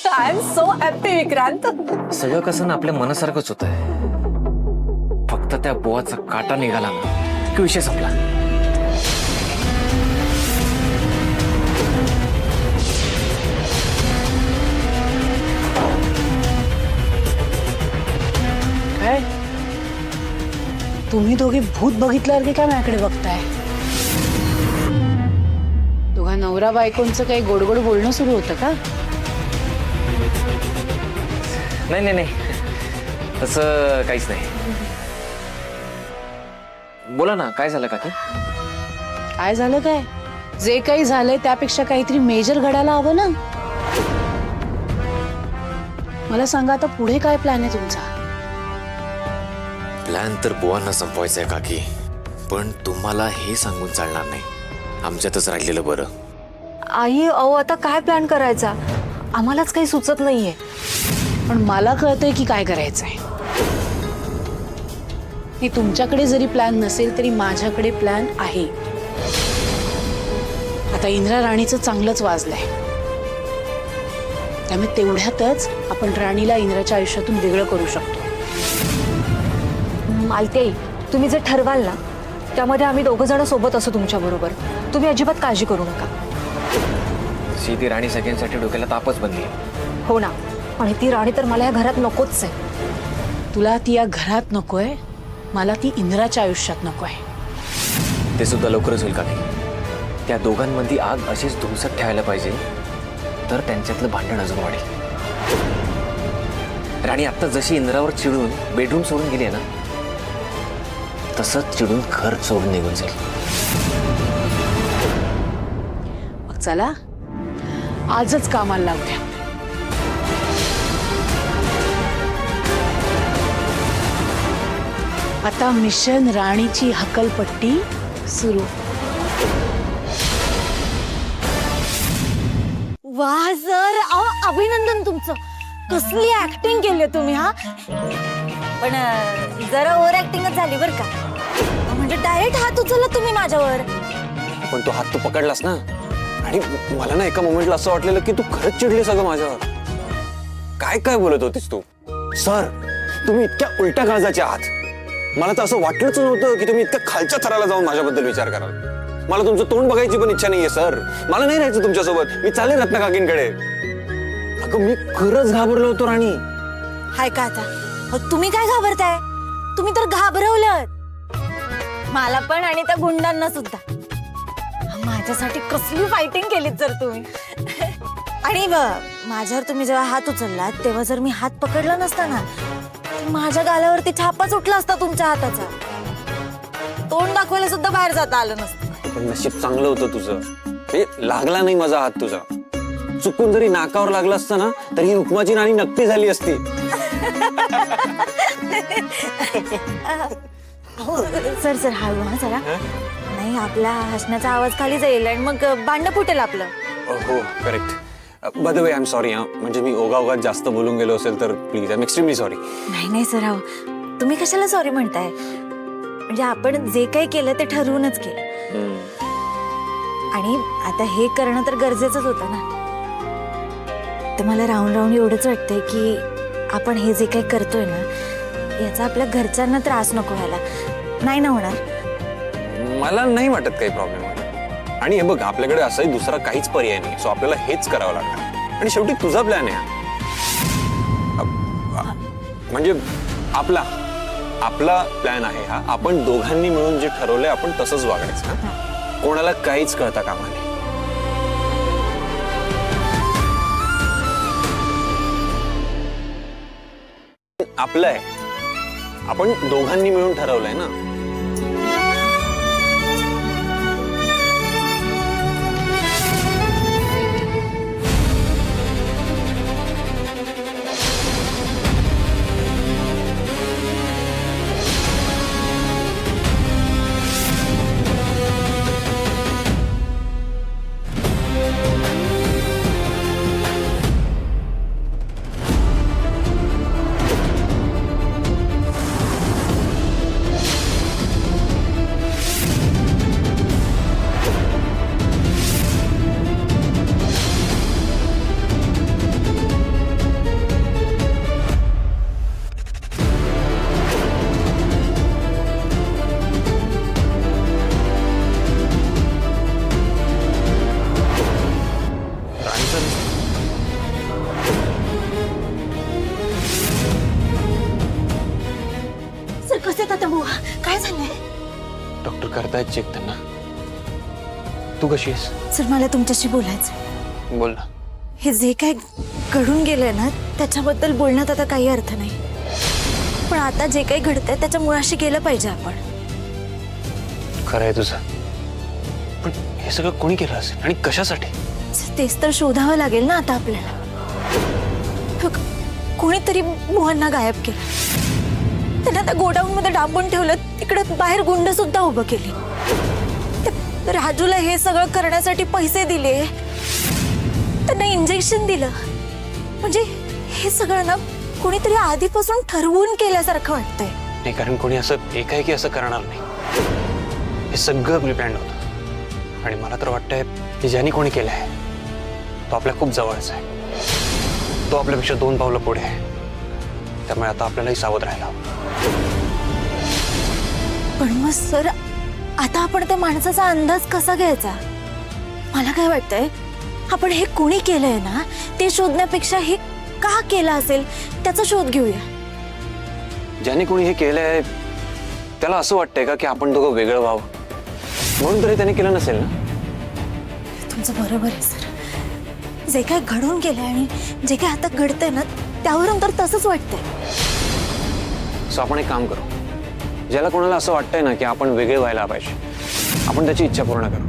I am so happy Vikrant. सगळं कसं ना आपल्या मनासारखंच होत आहे. फक्त त्या बोवाचा काटा निघाला ना की विषय संपला. काय तुम्ही दोघे भूत बघितल्यावर काय माझ्याकडे बघताय? दोघा नवरा बायकोंचं काही गोडगोड बोलणं सुरू होतं का? नाही नाही नाही तसं काहीच नाही. बोला ना काय झालं काकी? काय झालं काय? जे काही झालंय त्यापेक्षा काहीतरी मेजर घडायला हवं ना. मला सांगा आता पुढे काय प्लॅन आहे तुमचा? प्लॅन तर बुवांना संपवायचंय काकी, पण तुम्हाला हे सांगून चालणार नाही. आमच्यातच राहिलेलं बरं. आई अहो आता काय प्लॅन करायचा आम्हालाच काही सुचत नाहीये. पण मला कळतंय की काय करायचंय. हे तुमच्याकडे जरी प्लॅन नसेल तरी माझ्याकडे प्लॅन आहे. आता इंदिरा राणीचं चांगलंच वाजलंय, त्यामुळे तेवढ्यातच आपण राणीला इंदिराच्या आयुष्यातून वेगळं करू शकतो. मालती आई तुम्ही जे ठरवाल ना त्यामध्ये आम्ही दोघं जण सोबत असू तुमच्या बरोबर. तुम्ही अजिबात काळजी करू नका. ती राणी सगळ्यांसाठी डोक्याला तापच बनली. हो ना, आणि ती राणी तर मला या घरात नकोच आहे. तुला ती या घरात नकोय, मला ती इंदिराच्या आयुष्यात नकोय. ते सुद्धा लवकरच होईल काकी. त्या दोघांमध्ये आग अशीच धुमसत ठेवायला पाहिजे, तर त्यांच्यातलं भांडण अजून वाढेल. राणी आता जशी इंद्रावर चिडून बेडरूम सोडून गेली आहे ना, तसंच चिडून घर सोडून निघून जाईल. मग चला आजच कामाला लावूया. आता मिशन राणीची हकलपट्टी सुरू. वाह सर, अभिनंदन तुमचं. कसली ऍक्टिंग केली तुम्ही. हा पण जरा ओव्हर ऍक्टिंगच झाली बरं का. म्हणजे डायरेक्ट हात उचलला तुम्ही माझ्यावर. पण तो हात तू पकडलास ना, आणि मला ना एका मोमेंटला असं वाटलेलं की तू खरंच चिडली सगळं माझ्यावर. काय काय बोलत होतीस तू? सर तुम्ही इतक्या उलट्या काळजाचे आहात. मला तर असं वाटलंच नव्हतं की तुम्ही इतक्या खालच्या थराला जाऊन माझ्याबद्दल विचार कराल. मला तुमचं तोंड बघायची पण इच्छा नाहीये सर. मला नाही राहायचं तुमच्यासोबत. मी चालेल रत्ना काकींकडे. अगं मी खरंच घाबरलो होतो राणी. हाय का आता तुम्ही काय घाबरताय? तुम्ही तर घाबरवलं मला पण आणि त्या गुंडांना सुद्धा. माझ्यासाठी कसली फायटिंग केलीत जर तुम्ही. आणि माझ्यावर तुम्ही जेव्हा हात उचललात तेव्हा जर मी हात पकडला नसता ना, माझ्या गालावरती छापाच उठला असता तुमच्या हाताचा. तोंड दाखवायला सुद्धा बाहेर जाता आलं नसतं. पण नशीब चांगलं होतं तुझं. हे लागला नाही माझा हात तुझा. चुकून जरी नाकावर लागला असता ना तरी ही हुकमाची राणी नक्की झाली असती. सर सर हळू हा जरा. नाही आपला हसण्याचा आवाज खाली जाईल आणि मग भांडण फुटेल आपलं. हो correct. By the way I am sorry. म्हणजे मी ओघाओघात जास्त बोलून गेलो असेल तर please I am extremely sorry. नाही नाही सर, तुम्ही कशाला सॉरी म्हणताय. म्हणजे आपण जे काही केलं ते ठरवूनच केलं. आणि आता हे करणं तर गरजेचंच होतं ना. तर मला राहून राहून एवढंच वाटतंय की आपण हे जे काही करतोय ना याचा आपल्या घरच्यांना त्रास नको व्हायला. नाही ना होणार? मला नाही वाटत काही प्रॉब्लेम आहे. आणि हे बघ आपल्याकडे असंही दुसरा काहीच पर्याय नाही. सो आपल्याला हेच करावं लागणार. आणि शेवटी तुझा प्लॅन आहे. म्हणजे आपला आपला प्लॅन आहे हा. आपण दोघांनी मिळून जे ठरवलंय आपण तसंच वागायचं. कोणाला काहीच कळता कामा नये. आपलं आहे. आपण दोघांनी मिळून ठरवलंय ना. सर कसे आहेत आता बुवा? काय झालंय? डॉक्टर करतायत चेक त्यांना. तू कशी आहेस? सर मला तुमच्याशी बोलायचं. बोल ना. हे जे काय घडून गेलंय ना त्याच्याबद्दल बोलण्यात आता काही अर्थ नाही. पण आता जे काही घडतंय त्याच्या मुळाशी गेलं पाहिजे आपण. खरं आहे तुझं. पण हे सगळं कोणी केलं असेल आणि कशासाठी? तेच तर शोधावं लागेल ना आता आपल्याला. कोणीतरी मोहनना गायब केलं. त्यांना त्या गोडाऊन मध्ये डांबून ठेवलं. तिकडे बाहेर गुंड सुद्धा उभं केली. राजूला हे सगळं करण्यासाठी पैसे दिले. त्यांना इंजेक्शन दिलं. म्हणजे हे सगळं ना कोणीतरी आधीपासून ठरवून केल्यासारखं वाटतंय. नाही, कारण कोणी असं एकाएकी असं करणार नाही. हे सगळं प्रिप्लॅन्ड होतं. आणि मला तर वाटतंय की ज्याने कोणी केलं आहे तो आपल्या खूप जवळचा आहे. तो आपल्यापेक्षा 2 पावलं पुढे आहे. त्यामुळे आता आपल्यालाही सावध राहायला हवं. पण मग सर आता आपण त्या माणसाचा अंदाज कसा घ्यायचा? मला काय वाटतंय आपण हे कोणी केलंय ना ते शोधण्यापेक्षा हे का केलं असेल त्याचा शोध घेऊया. ज्याने कोणी हे केलंय त्याला असं वाटतंय का की आपण दोघं वेगळं व्हावं म्हणून तरी त्याने केलं नसेल ना. तुमचं बरोबर आहे सर. जे काय घडून गेलंय आणि जे काय आता घडतंय ना त्यावरून तर तसंच वाटतंय. सो आपण एक काम करू. ज्याला कोणाला असं वाटतंय ना की आपण वेगळे व्हायला पाहिजे आपण त्याची इच्छा पूर्ण करू.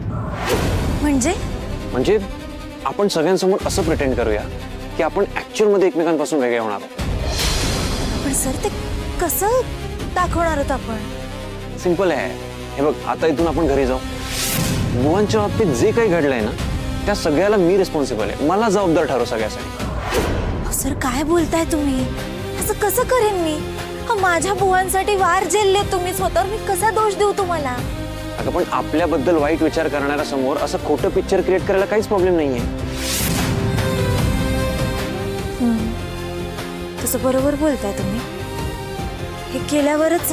म्हणजे आपण सगळ्यांसमोर असं प्रिटेंड करूया की आपण ऍक्च्युअल मध्ये एकमेकांपासून वेगळे होणार आहोत. पण सर ते कसं दाखवणार आहोत आपण? सिंपल आहे. हे बघ, आता इथून आपण घरी जाऊ. बुवांच्या बाबतीत जे काही घडलंय ना त्या सगळ्याला मी रिस्पॉन्सिबल आहे. मला जबाबदार ठरव सगळ्यासाठी. सर काय बोलताय तुम्ही? असं कसं करेन मी? माझ्या बुवांसाठी वार झेलले तुम्ही स्वतःवर. मी कसा दोष देऊ तुम्हाला? अगं पण आपल्याबद्दल वाईट विचार करणाऱ्या समोर असं खोटं पिक्चर क्रिएट करायला काहीच प्रॉब्लेम नाहीये. तसं बरोबर बोलताय तुम्ही. हे केल्यावरच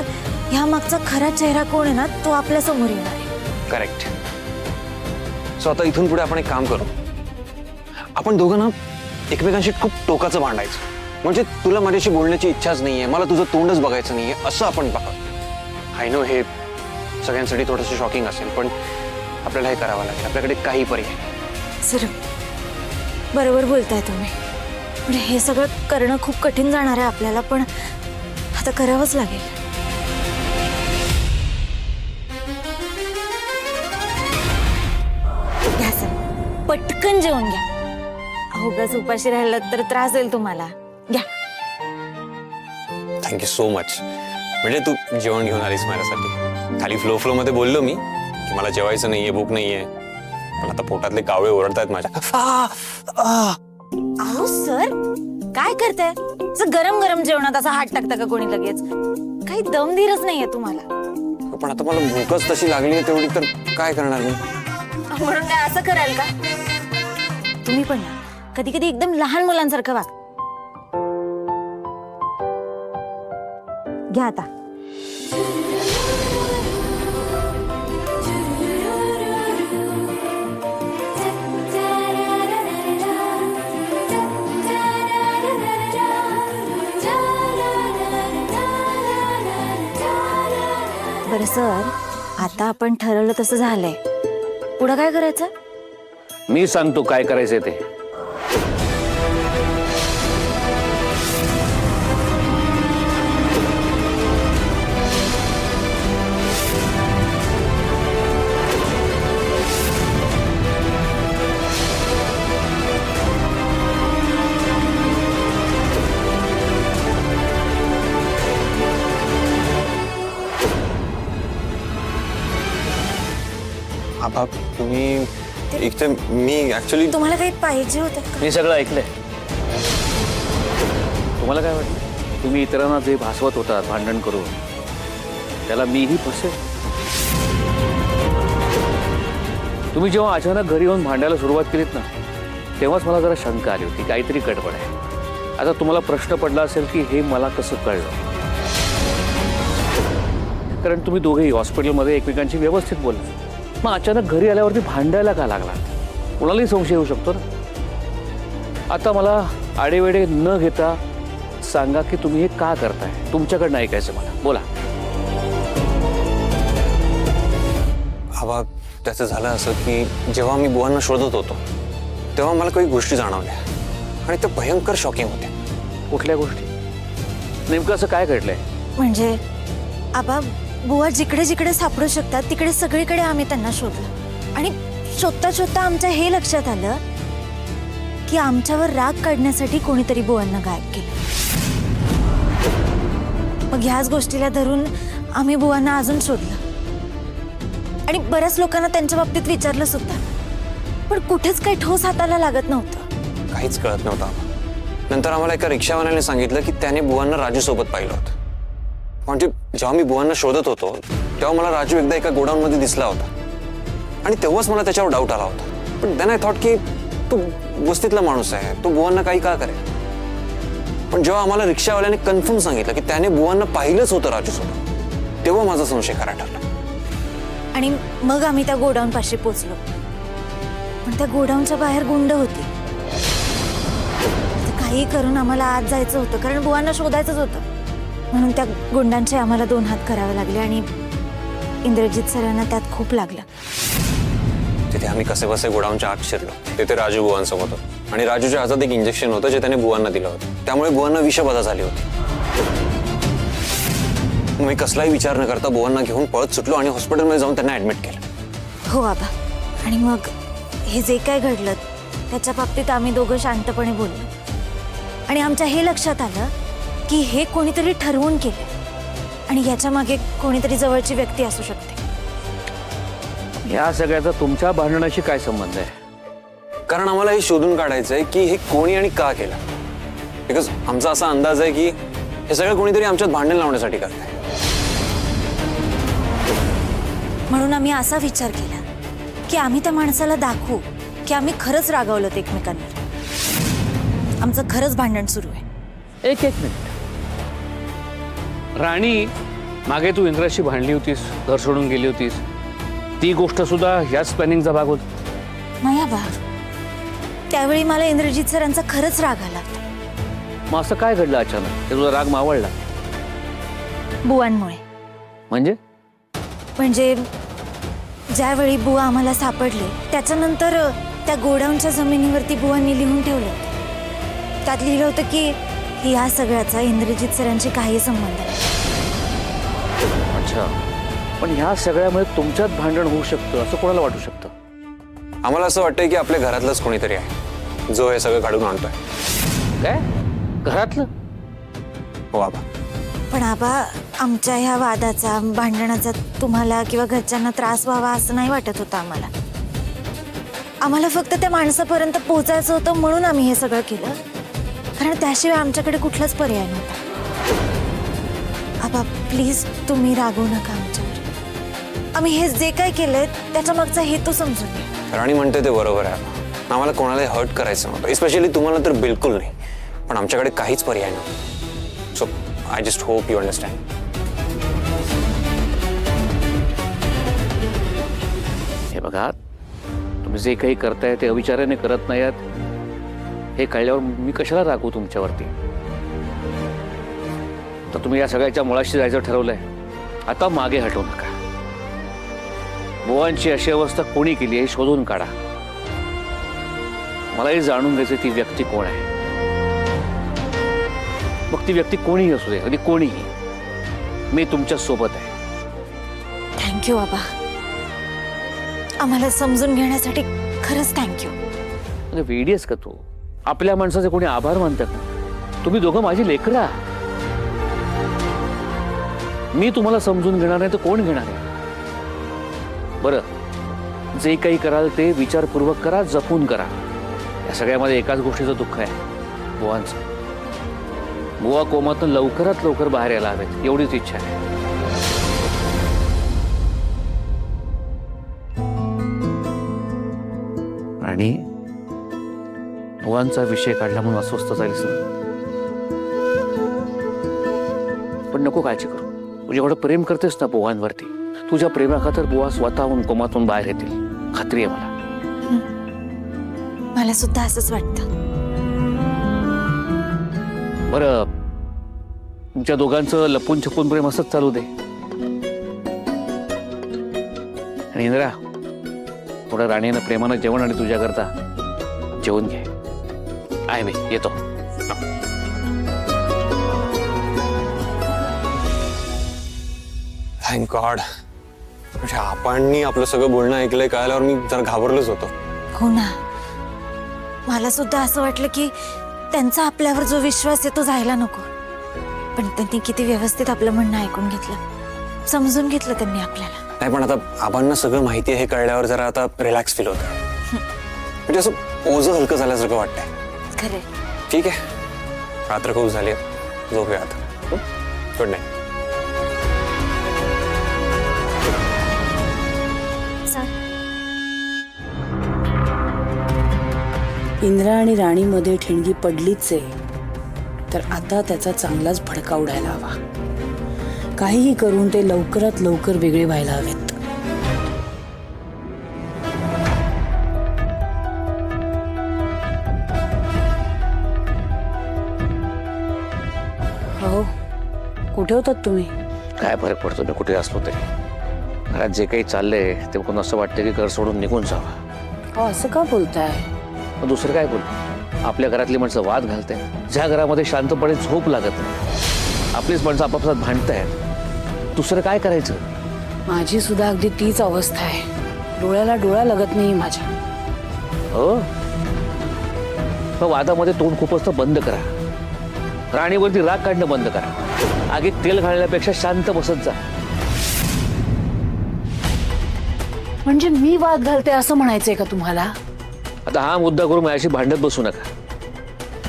ह्या मागचा खरा चेहरा कोण आहे ना तो आपल्या समोर येणार आहे. करेक्ट. सो आता इथून पुढे आपण एक काम करू. आपण दोघं ना एकमेकांशी खूप टोकाचं भांडायचं. म्हणजे तुला माझ्याशी बोलण्याची इच्छाच नाहीये, मला तुझं तोंडच बघायचं नाहीये असं आपण बघा. आय नो हे सगळ्यांसाठी थोडंसं शॉकिंग असेल पण आपल्याला हे करावं लागेल. आपल्याकडे काही पर्याय. सर बरोबर बोलताय तुम्ही. म्हणजे हे सगळं करणं खूप कठीण जाणार आहे आपल्याला. पण आता करावंच लागेल. घ्या सर पटकन जेवून घ्या. उगाच उपाशी राहिलात तर त्रास होईल तुम्हाला. घ्या. Thank you so much. म्हणजे तू जेवण घेऊन आलीस माझ्यासाठी. खाली फ्लो मध्ये बोललो मी की मला जेवायचं नाहीये, भूक नाहीये. पण आता पोटातले कावळे ओरडतायत माझ्या. अहो सर काय करताय? गरम गरम जेवणात असा हात टाकता का कोणी लगेच? काही दमधीरच नाहीये तुम्हाला. पण आता मला भूकच तशी लागली आहे तेवढी तर काय करणार मी? म्हणून काय असं कराल का तुम्ही? पण कधी कधी एकदम लहान मुलांसारखं वाग. घ्या आता. बरं सर आता आपण ठरवलं तसं झालंय. पुढं काय करायचं? मी सांगतो काय करायचंय ते. आबा तुम्ही एक तर मी ऍक्च्युली तुम्हाला काही पाहिजे होतं का? मी सगळं ऐकलंय. तुम्हाला काय वाटतं तुम्ही इतरांना जे भासवत होतात भांडण करून त्याला मीही फसेल? तुम्ही जेव्हा अचानक घरी येऊन भांडायला सुरुवात केलीत ना तेव्हाच मला जरा शंका आली होती काहीतरी गडबड आहे. आता तुम्हाला प्रश्न पडला असेल की हे मला कसं कळलं. कारण तुम्ही दोघेही हॉस्पिटलमध्ये एकमेकांशी व्यवस्थित बोलला. मग अचानक घरी आल्यावरती भांडायला का लागला? कुणालाही संशय येऊ शकतो ना. आता मला आडेवेडे न घेता सांगा की तुम्ही हे का करताय. तुमच्याकडनं ऐकायचं मला. बोला. आबा, त्याचं झालं असं की जेव्हा मी बुवांना शोधत होतो तेव्हा मला काही गोष्टी जाणवल्या आणि त्या भयंकर शॉकिंग होत्या. कुठल्या गोष्टी? नेमकं असं काय घडलंय? म्हणजे आबा, बुवा जिकडे जिकडे सापडू शकतात तिकडे सगळीकडे आम्ही त्यांना शोधलं आणि शोधता शोधता आमच्या हे लक्षात आलं की आमच्यावर राग काढण्यासाठी कोणीतरी बुवांना गायब केलं. मग ह्याच गोष्टीला धरून आम्ही बुवांना अजून शोधलं आणि बऱ्याच लोकांना त्यांच्या बाबतीत विचारलं सुद्धा, पण कुठेच काही ठोस हाताला लागत नव्हतं. काहीच कळत नव्हतं आबा. नंतर आम्हाला एका रिक्षावाल्याने सांगितलं की त्याने बुवांना राजू सोबत पाहिलं होतं. म्हणजे जेव्हा मी बुवांना शोधत होतो तेव्हा मला राजू एकदा एका गोडाऊनमध्ये दिसला होता आणि तेव्हाच मला त्याच्यावर डाऊट आला होता. पण देन आय थॉट की तो वस्तीतला माणूस आहे, तो बुवांना काही का करेल. पण जेव्हा आम्हाला रिक्षावाल्याने कन्फर्म सांगितलं की त्याने बुवांना पाहिलंच होतं राजू सोबत, तेव्हा माझा संशय खरा ठरला. आणि मग आम्ही त्या गोडाऊन पाशी पोचलो, पण त्या गोडाऊनच्या बाहेर गुंड होती. काही करून आम्हाला आत जायचं होतं कारण बुवांना शोधायचंच होतं. म्हणून त्या गुंडांचे आम्हाला 2 हात करावे लागले आणि इंद्रजित सरांना त्यात खूप लागलं. तिथे आम्ही कसे बसे गोडाऊनच्या आत शिरलो. तिथे राजू बुवांसोबत होतं आणि राजूच्या हातात एक इंजेक्शन होतं जे त्याने बुवांना दिलं होतं. त्यामुळे बुवांना विषबाधा झाली होती. मी कसलाही विचार न करता बुवांना घेऊन पळत सुटलो आणि हॉस्पिटलमध्ये जाऊन त्यांना ऍडमिट केलं. हो आबा. आणि मग हे जे काय घडलं त्याच्या बाबतीत आम्ही दोघं शांतपणे बोललो आणि आमच्या हे लक्षात आलं की हे कोणीतरी ठरवून केलं आणि याच्या मागे कोणीतरी जवळची व्यक्ती असू शकते. या सगळ्याचा तुमच्या भांडणाशी काय संबंध आहे? कारण आम्हाला हे शोधून काढायचं आहे की हे कोणी आणि का केलं. बिकॉज आमचा असा अंदाज आहे की हे सगळं कोणीतरी आमच्यात भांडण लावण्यासाठी करतंय. म्हणून आम्ही असा विचार केला की आम्ही त्या माणसाला दाखवू की आम्ही खरंच रागावलो एकमेकांवर. आमचं खरंच भांडण सुरू आहे. एक मिनिट. राणी, मागे तू इंद्राशी भांडली होतीस, घर सोडून गेली होतीस, ती गोष्ट सुद्धा ह्याच प्लॅनिंगचा भाग होता? नाही आबा, त्यावेळी मला इंद्रजित सरांचा खरंच राग आला. मग असं काय घडलं अचानक ते तुझा राग मावळला? बुवांमुळे. म्हणजे ज्यावेळी बुवा आम्हाला सापडले त्याच्यानंतर त्या गोडाऊनच्या जमिनीवरती बुवांनी लिहून ठेवलं. त्यात लिहिलं होतं की ह्या सगळ्याचा इंद्रजित सरांशी काही संबंध नाही. अच्छा, पण ह्या सगळ्यामुळे तुमच्यात भांडण होऊ शकतं असं कोणाला वाटू शकतं? आम्हाला असं वाटतंय की आपल्या घरातलंच कोणीतरी आहे जो हे सगळं काढून आणतोय. काय? घरातलं? हो आबा. पण आबा, आमच्या ह्या वादाचा भांडणाचा तुम्हाला किंवा घरच्यांना त्रास व्हावा असं नाही वाटत होतं आम्हाला. आम्हाला फक्त त्या माणसापर्यंत पोहोचायचं होतं म्हणून आम्ही हे सगळं केलं, कारण त्याशिवाय आमच्याकडे कुठलाच पर्याय नव्हता. आबा प्लीज तुम्ही रागवू नका आमच्यावर. आम्ही हे जे काय केलंय त्याच्या मागचा हेतू समजून घ्या. राणी म्हणते ते बरोबर आहे. आम्हाला कोणालाही हर्ट करायचं नव्हतं, एस्पेशली तुम्हाला तर बिलकुल नाही. पण आमच्याकडे काहीच पर्याय नव्हता. So I just hope you understand. हे बघा, तुम्ही जे काही करताय ते अविचाराने करत नाही आहात हे कळल्यावर मी कशाला रागवू तुमच्यावरती. तर तुम्ही या सगळ्याच्या मुळाशी जायचं ठरवलंय, आता मागे हटवू नका. बुवांची अशी अवस्था कोणी केली हे शोधून काढा. मलाही जाणून घ्यायचं ती व्यक्ती कोण आहे. मग ती व्यक्ती कोणीही असू दे, अगदी कोणीही, मी तुमच्या सोबत आहे. थँक्यू आबा. आम्हाला समजून घेण्यासाठी खरंच थँक्यू. म्हणजे वेडीस का तू? आपल्या माणसाचे कोणी आभार मानतात ना? तुम्ही दोघं माझी लेकरं आहात. मी तुम्हाला समजून घेणार नाही तर कोण घेणार आहे? बरं, जे काही कराल ते विचारपूर्वक करा, जपून करा. या सगळ्यामध्ये एकाच गोष्टीचं दुःख आहे, बुवांचं. बुवा कोमातून लवकरात लवकर बाहेर यायला हवेत एवढीच इच्छा आहे. आणि बुवांचा विषय काढला म्हणून अस्वस्थ झालीस ना? पण नको काळजी करू. तू जेवढं प्रेम करतेस ना बुवांवरती, तुझ्या प्रेमाखातर बुवा स्वतःहून कोमातून बाहेर येतील, खात्री आहे मला. मला सुद्धा असंच वाटतं. बरं, तुमच्या दोघांचं लपून छपून प्रेम असंच चालू दे. आणि इंद्रा, थोडं राणीनं प्रेमानं जेवण आणि तुझ्या करता जेवून घे. आहे मी येतो. Thank God. म्हणजे आपण आपलं सगळं बोलणं ऐकलंय कळल्यावर मी जरा घाबरलोच होतो. हो ना, मला सुद्धा असं वाटलं की त्यांचा आपल्यावर जो विश्वास आहे तो जायला नको. पण त्यांनी किती व्यवस्थित आपलं म्हणणं ऐकून घेतलं, समजून घेतलं त्यांनी आपल्याला. नाही पण आता आबांना सगळं माहिती आहे हे कळल्यावर जरा आता रिलॅक्स फील होतं. म्हणजे असं ओझं हलकं झाल्यासारखं वाटतंय. खरे ठीक आहे, रात्र खूप झाली, झोपूया आता. Good night. इंद्रा आणि राणीमध्ये ठिणगी पडलीच आहे, तर आता त्याचा चांगलाच भडका उडायला हवा. काहीही करून ते लवकरात लवकर वेगळे व्हायला हवेत. हो, कुठे होतात तुम्ही? काय फरक पडतो मी कुठे असलो तरी. घरात जे काही चाललंय ते बघून असं वाटतं की घर सोडून निघून जावं. हो, असं का बोलताय? मग दुसरं काय बोल. आपल्या घरातली माणसं वाद घालतायत, ज्या घरामध्ये शांतपणे झोप लागत नाही, आपलीच माणसं आपापसात भांडतायत. दुसरं काय करायचं? माझी सुद्धा अगदी तीच अवस्था आहे. डोळ्याला डोळा लागत नाही माझ्या. हो, मग वादामध्ये तोंड खूप असतं बंद करा. राणीवरती राग काढणं बंद करा. आगीत तेल घालण्यापेक्षा शांत बसत जा. म्हणजे मी वाद घालते असं म्हणायचंय का तुम्हाला? आता हा मुद्दा करून माझ्याशी भांडत बसू नका.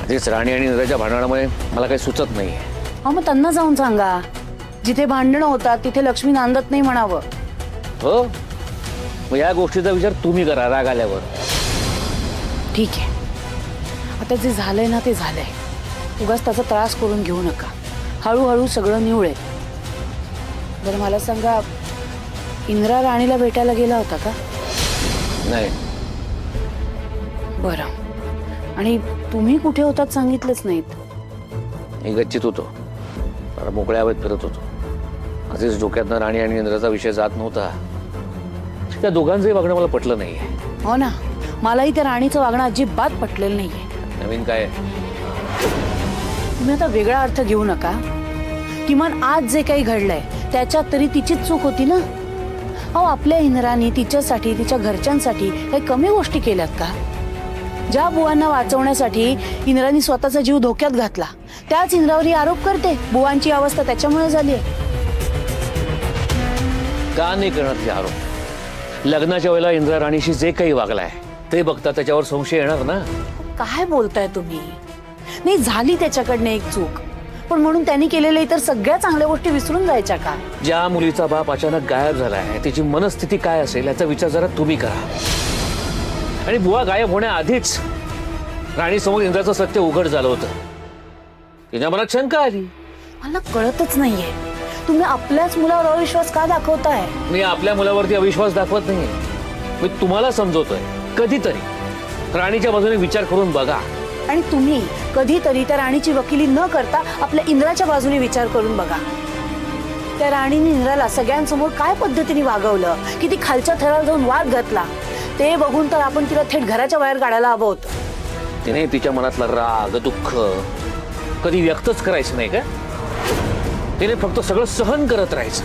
आधीच राणी आणि इंद्राच्या भांडणामुळे मला काही सुचत नाहीये. हा, मग त्यांना जाऊन सांगा, जिथे भांडणं होतात तिथे लक्ष्मी नांदत नाही म्हणावं. हो, मग या गोष्टीचा विचार तुम्ही करा राग आल्यावर. ठीक आहे, आता जे झालंय ना ते झालंय. उगाच त्याचा त्रास करून घेऊ नका. हळूहळू सगळं निवळेल. बरं मला सांगा, इंद्रा राणीला भेटायला गेला होता का? नाही. बरं, आणि तुम्ही कुठे होतात सांगितलंच नाहीत. मी गच्चीत होतो, जरा मोकळ्या हवेत फिरत होतो. आधीच डोक्यातनं राणी आणि इंद्राचा विषय जात नव्हता. त्या दोघांचंही वागणं मला पटलं नाहीये. हो ना, मलाही त्या राणीचं वागणं अजिबात पटलेलं नाहीये. नवीन काय? तुम्ही आता वेगळा अर्थ घेऊ नका. किमान आज जे काही घडलंय त्याच्यात तरी तिचीच चूक होती ना. अहो, आपल्या इंद्राने तिच्यासाठी, तिच्या घरच्यांसाठी काही कमी गोष्टी केल्यात का? ज्या बुवांना वाचवण्यासाठी इंद्राने स्वतःचा जीव धोक्यात घातला, त्याच इंद्रावरही आरोप करते बुवांची अवस्था त्याच्यामुळे झाली आहे. का नाही करणार ते आरोप? लग्नाच्या वेळेला इंद्रा राणीशी जे काही वागलाय ते बघता त्याच्यावर संशय येणार ना. काय बोलताय तुम्ही? नाही, झाली त्याच्याकडनं एक चूक, पण म्हणून त्यांनी केलेल्या इतर सगळ्या चांगल्या गोष्टी विसरून जायच्या का? ज्या मुलीचा बाप अचानक गायब झालाय तिची मनस्थिती काय असेल याचा विचार जरा तुम्ही करा. आणि बुवा गायब होण्याआधीच राणीसमोर इंद्राचं सत्य उघड झालं होतं. तिच्या मनात शंका आली. मला कळतच नाहीये, तुम्ही आपल्याच मुलावर अविश्वास का दाखवताय? मी आपल्या मुलावरती अविश्वास दाखवत नाही. मी तुम्हाला समजवतोय, कधीतरी राणीच्या बाजूने विचार करून बघा. आणि तुम्ही कधीतरी त्या राणीची वकिली न करता आपल्या इंद्राच्या बाजूने विचार करून बघा. त्या राणीने इंद्राला सगळ्यांसमोर काय पद्धतीने वागवलं, किती खालच्या थरावर जाऊन वाद घातला, ते बघून तर आपण तिला थेट घराच्या बाहेर काढायला हवं होतं. तिने तिच्या मनातला राग दुःख कधी व्यक्तच करायचं नाही का? तिने फक्त सगळं सहन करत राहायचं.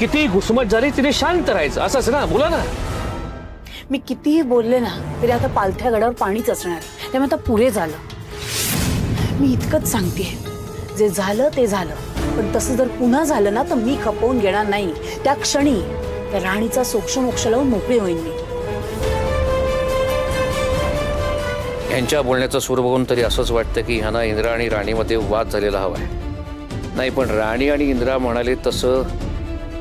किती घुसमट झाली तिने शांत राहायचं. असंच ना, बोला ना. मी कितीही बोलले ना तरी आता पालथ्या गडावर पाणीच असणार. त्यामुळे आता पुरे झालं. मी इतकंच सांगते, जे झालं ते झालं, पण तसं जर पुन्हा झालं ना तर मी खपवून घेणार नाही. त्या क्षणी त्या राणीचा सोक्षमोक्ष लावून मोकळी होईन मी. यांच्या बोलण्याचा सूर बघून तरी असंच वाटतं की ह्यांना इंद्रा आणि राणीमध्ये वाद झालेला हवाय. नाही, पण राणी आणि इंद्रा म्हणाले तसं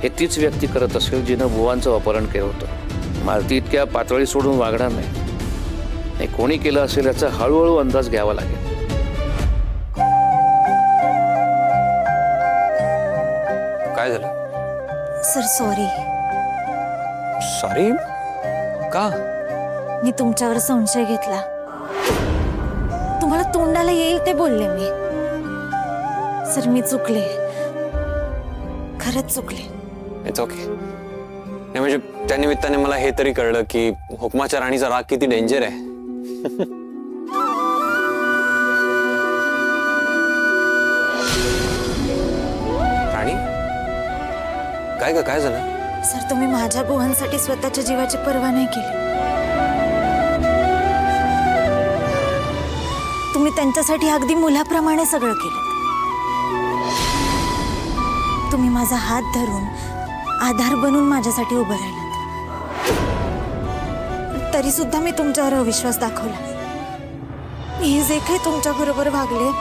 हे तीच व्यक्ती करत असेल जिनं बुवांचं अपहरण केलं होतं. मालती इतक्या पातळी सोडून वागणार नाही. कोणी केलं असेल याचा हळूहळू अंदाज घ्यावा लागेल. काय झालं? Sir sorry. सॉरी का? मी तुमच्यावर संशय घेतला. तुम्हाला तोंडाला येईल ते बोलले मी. सर मी चुकले, खरंच चुकले. It's okay. नाही म्हणजे त्या निमित्ताने मला हे तरी कळलं की हुकमाच्या राणीचा राग किती डेंजर आहे. राणी काय ग, काय झालं? सर तुम्ही माझ्या गोवांसाठी स्वतःच्या जीवाची पर्वा नाही केली. तुम्ही त्यांच्यासाठी अगदी मुलाप्रमाणे सगळं केलं. तुम्ही माझा हात धरून आधार बनून माझ्यासाठी उभं राहिलात. तरी सुद्धा मी तुमच्यावर अविश्वास दाखवला. मी हे जे काही तुमच्या बरोबर वागले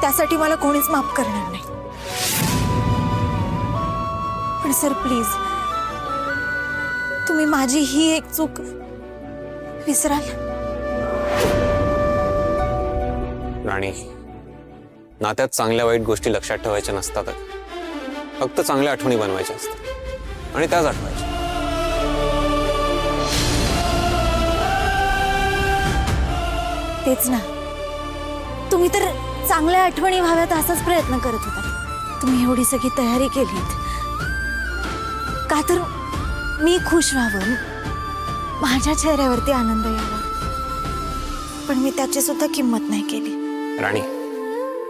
त्यासाठी मला कोणीच माफ करणार नाही. पण सर प्लीज तुम्ही माझी ही एक चूक विसराल. राणी, नात्यात चांगल्या वाईट गोष्टी लक्षात ठेवायच्या नसतात. फक्त चांगल्या आठवणी बनवायच्या असतात आणि त्याच आठवायच्या. तेच ना, तुम्ही तर चांगल्या आठवणी व्हाव्यात असाच प्रयत्न करत होता. तुम्ही एवढी सगळी तयारी केलीत का तर मी खुश व्हावं, माझ्या चेहऱ्यावरती आनंद यावा. पण मी त्याची सुद्धा किंमत नाही केली. राणी,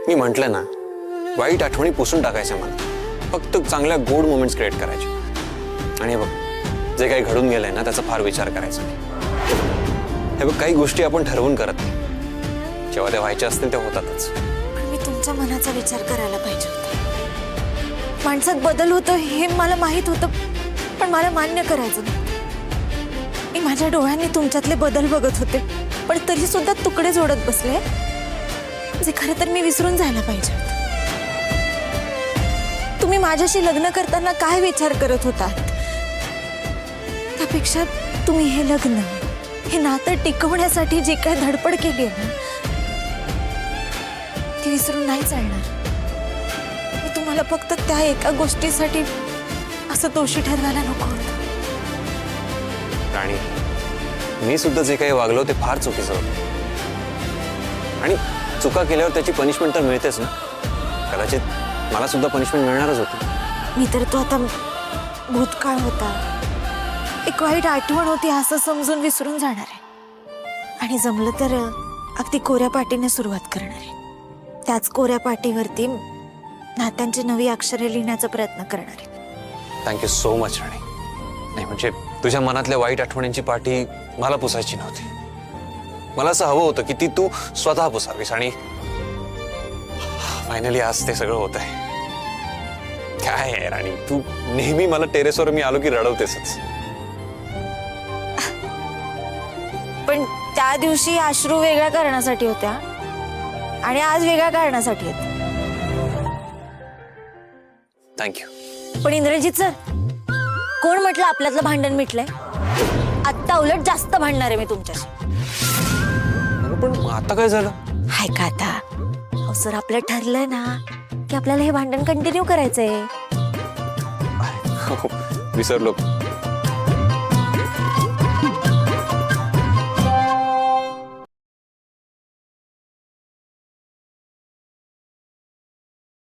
मी म्हंटल ना, वाईट आठवणी पुसून टाकायच्या. मला फक्त चांगल्या गोड मोमेंट्स क्रिएट करायचे. आणि हे बघ, जे काही घडून गेलंय ना त्याचा फार विचार करायचा नाही. हे बघ, काही गोष्टी आपण ठरवून करत नाही. जेव्हा त्या व्हायच्या असतील त्या होतातच. पण मी तुमच्या मनाचा विचार करायला पाहिजे होता. माणसात बदल होतो हे मला माहित होतं, पण मला मान्य करायचं नव्हतं. मी माझ्या डोळ्यांनी तुमच्यातले बदल बघत होते, पण तरी सुद्धा तुकडे जोडत बसले जे खरं तर मी विसरून जायला पाहिजे होतं. तुम्ही माझ्याशी लग्न करताना काय विचार करत होतात त्यापेक्षा तुम्ही हे लग्न, हे नातं टिकवण्यासाठी जी काय धडपड केली आहे ना ती विसरून नाही चालणार. मी तुम्हाला फक्त त्या एका गोष्टीसाठी असं दोषी ठरवायला नको होतं. राणी, मी सुद्धा जे काही वागलो ते फार चुकीचं होतं. आणि चुका केल्यावर त्याची पनिशमेंट तर मिळतेच ना. कदाचित मला सुद्धा पनिशमेंट मिळणारच होती. मी तर तो आता भूतकाळ होता, एक वाईट आठवण होती असं समजून विसरून जाणार आहे. आणि जमलं तर अगदी कोऱ्या पाटीने सुरुवात करणार आहे. त्याच कोऱ्या पाटीवरती नात्यांची नवी अक्षरे लिहिण्याचा प्रयत्न करणार आहे. थँक्यू सो मच राणी. नाही म्हणजे तुझ्या मनातल्या वाईट आठवणींची पाठी मला पुसायची नव्हती. मला असं हवं होतं की ती तू स्वतः पुसावीस. आणि फायनली आज ते सगळं होत आहे. काय आहे राणी, तू नेहमी मला टेरेसवर मी आलो की रडवतेसच. पण त्या दिवशी अश्रू वेगळ्या कारणासाठी होत्या आणि आज वेगळ्या कारणासाठी आहेत. थँक्यू. पण इंद्रजित सर, कोण म्हटलं आपल्यातलं भांडण मिटलंय? आत्ता उलट जास्त भांडणार आहे मी तुमच्याशी. पण आता काय झालं? हाय का आता? अहो सर, आपलं ठरलंय ना की आपल्याला हे भांडण कंटिन्यू करायचंय. विसरलो.